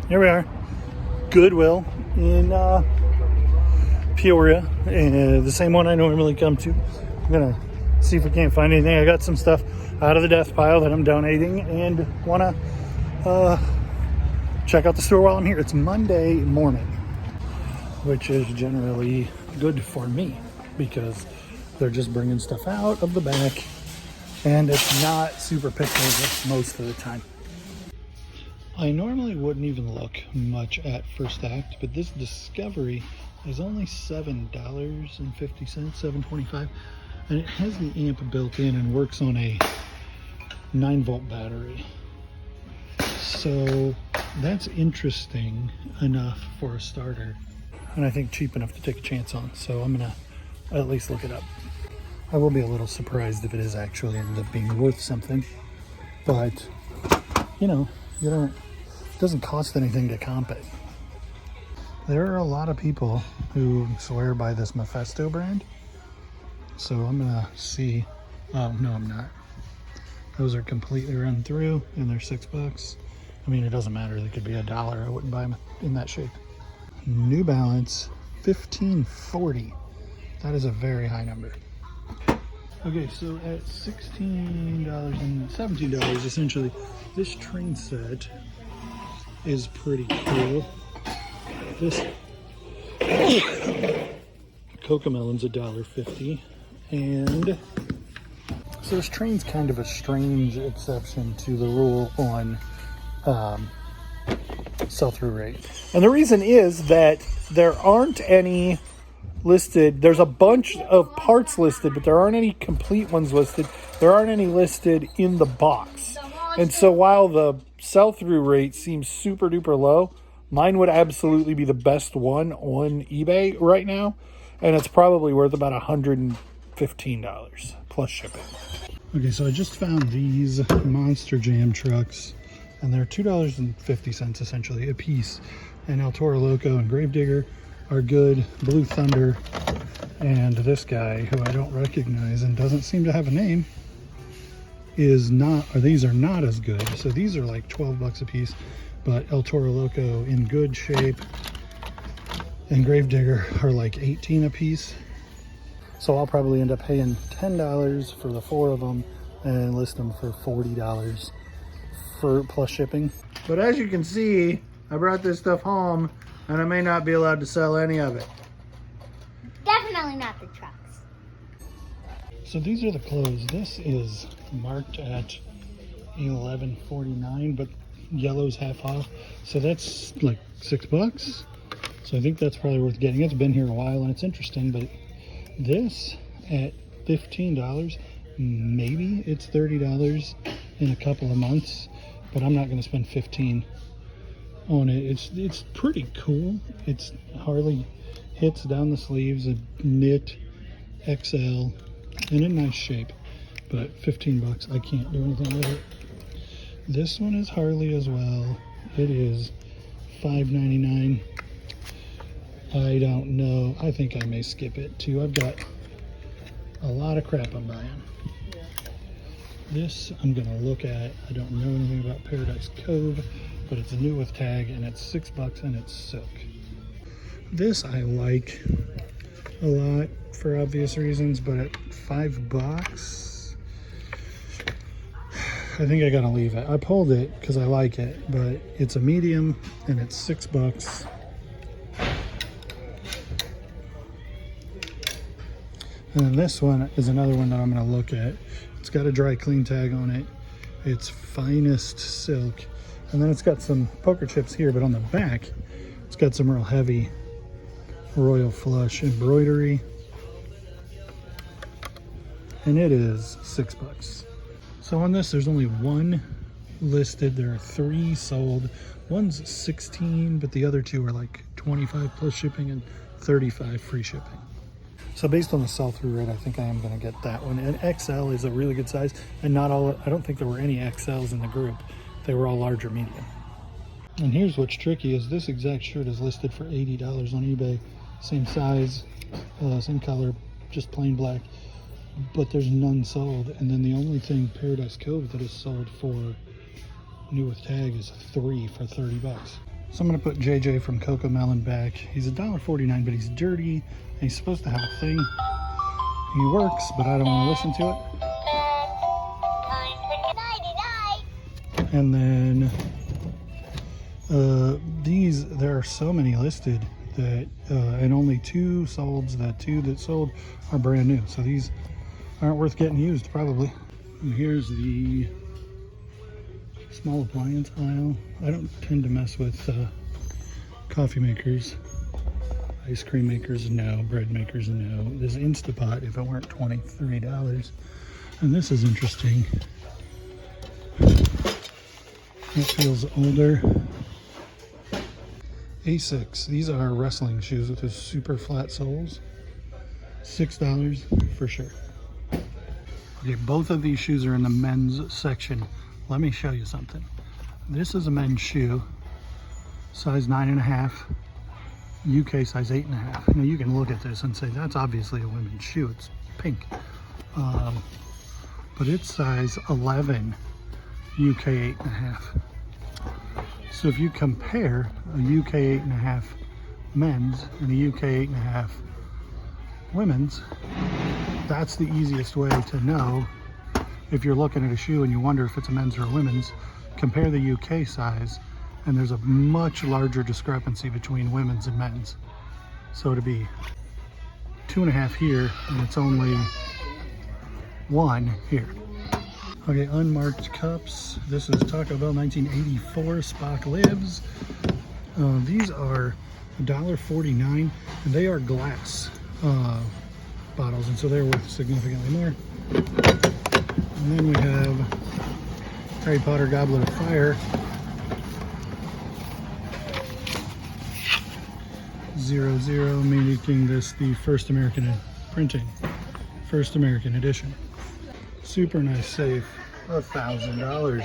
Here we are, Goodwill in Peoria, the same one I normally come to. I'm gonna see if we can't find anything. I got some stuff out of the death pile that I'm donating and wanna check out the store while I'm here. It's Monday morning, which is generally good for me because they're just bringing stuff out of the back and it's not super picky most of the time. I normally wouldn't even look much at First Act, but this Discovery is only $7.50, $7.25, and it has the amp built in and works on a 9-volt battery. So that's interesting enough for a starter, and I think cheap enough to take a chance on. So I'm gonna at least look it up. I will be a little surprised if it is actually ended up being worth something, but you know, it doesn't cost anything to comp it. There are a lot of people who swear by this Mephisto brand, so I'm gonna see. Oh no, I'm not. Those are completely run through and they're $6. I mean, it doesn't matter, they could be $1. I wouldn't buy them in that shape. New Balance 1540. That is a very high number. Okay, so at $16 and $17 essentially, this train set is pretty cool. This Cocomelon's $1.50, and so this train's kind of a strange exception to the rule on sell-through rate. And the reason is that there aren't any listed. There's a bunch of parts listed, but there aren't any complete ones listed. There aren't any listed in the box. And so while the sell-through rate seems super duper low, mine would absolutely be the best one on eBay right now. And it's probably worth about $115 plus shipping. Okay, so I just found these Monster Jam trucks, and they're $2.50 essentially a piece. And El Toro Loco and Gravedigger are good. Blue Thunder and this guy, who I don't recognize and doesn't seem to have a name, is not, or these are not as good. So these are like $12 a piece, but El Toro Loco in good shape and Gravedigger are like 18 a piece. So I'll probably end up paying $10 for the 4 of them and list them for $40 for plus shipping. But as you can see, I brought this stuff home and I may not be allowed to sell any of it. Definitely not the trucks. So these are the clothes. This is marked at $11.49, but yellow's half off. So that's like $6. So I think that's probably worth getting. It's been here a while and it's interesting, but this at $15, maybe it's $30 in a couple of months, but I'm not going to spend $15 on it. It's pretty cool. It's Harley hits down the sleeves, a knit XL, and in nice shape, but $15, I can't do anything with it. This one is Harley as well. It is $5.99. I don't know. I think I may skip it too. I've got a lot of crap I'm buying. This I'm gonna look at. I don't know anything about Paradise Cove, but it's new with tag and it's $6 and it's silk. This I like a lot for obvious reasons, but at $5, I think I gotta leave it. I pulled it because I like it, but it's a medium and it's $6. And then this one is another one that I'm gonna look at. It's got a dry clean tag on it. It's finest silk. And then it's got some poker chips here, but on the back, it's got some real heavy royal flush embroidery. And it is $6. So on this, there's only one listed. There are 3 sold. One's $16, but the other 2 are like $25 plus shipping and $35 free shipping. So based on the sell-through rate, I think I am going to get that one. And XL is a really good size, and not all. I don't think there were any XLs in the group. They were all large or medium. And here's what's tricky: is this exact shirt is listed for $80 on eBay, same size, same color, just plain black. But there's none sold. And then the only thing Paradise Cove that is sold for new with tag is 3 for $30. So I'm gonna put JJ from Coco Melon back. He's $1.49, but he's dirty, and he's supposed to have a thing. He works, but I don't want to listen to it. And then there are so many listed that, and only 2 sold. The 2 that sold are brand new, so these aren't worth getting used probably. And here's the small appliance aisle. I don't tend to mess with coffee makers. Ice cream makers, no. Bread makers, no. This Instapot, if it weren't $23. And this is interesting. It feels older. Asics. These are wrestling shoes with the super flat soles. $6 for sure. Okay, both of these shoes are in the men's section. Let me show you something. This is a men's shoe, size 9.5. UK size 8.5. Now you can look at this and say that's obviously a women's shoe. It's pink, but it's size 11, UK 8.5. So if you compare a UK 8.5 men's and a UK 8.5 women's, that's the easiest way to know if you're looking at a shoe and you wonder if it's a men's or a women's. Compare the UK size, and there's a much larger discrepancy between women's and men's. So to be 2.5 here, and it's only 1 here. Okay, unmarked cups. This is Taco Bell 1984 Spock Lives. These are $1.49, and they are glass bottles, and so they're worth significantly more. And then we have Harry Potter Goblet of Fire. 00, making this the first American printing, first American edition. Super nice safe, $1,000.